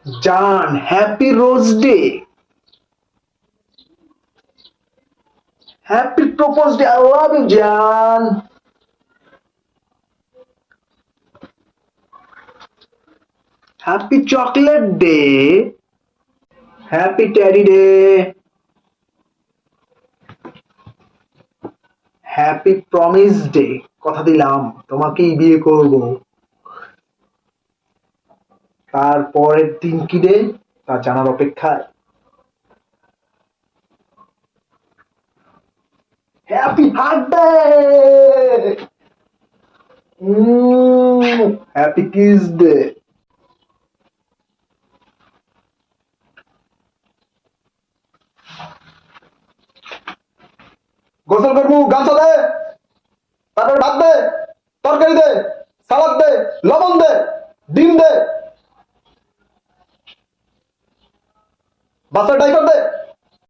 জান, happy rose day, happy propose day, I love you জান। Happy chocolate day, happy teddy day, happy promise day, কথা দিলাম তোমাকেই বিয়ে করব। তারপরের দিন কি ডে তা জানার অপেক্ষায়। Happy birthday, happy kiss day. গোসল করবো, গামছা দে, তারপর ভাত দে, তরকারি দে, সালাদ দে, লবণ দে, ডিম দে, বাচ্চার ডাইপার দে।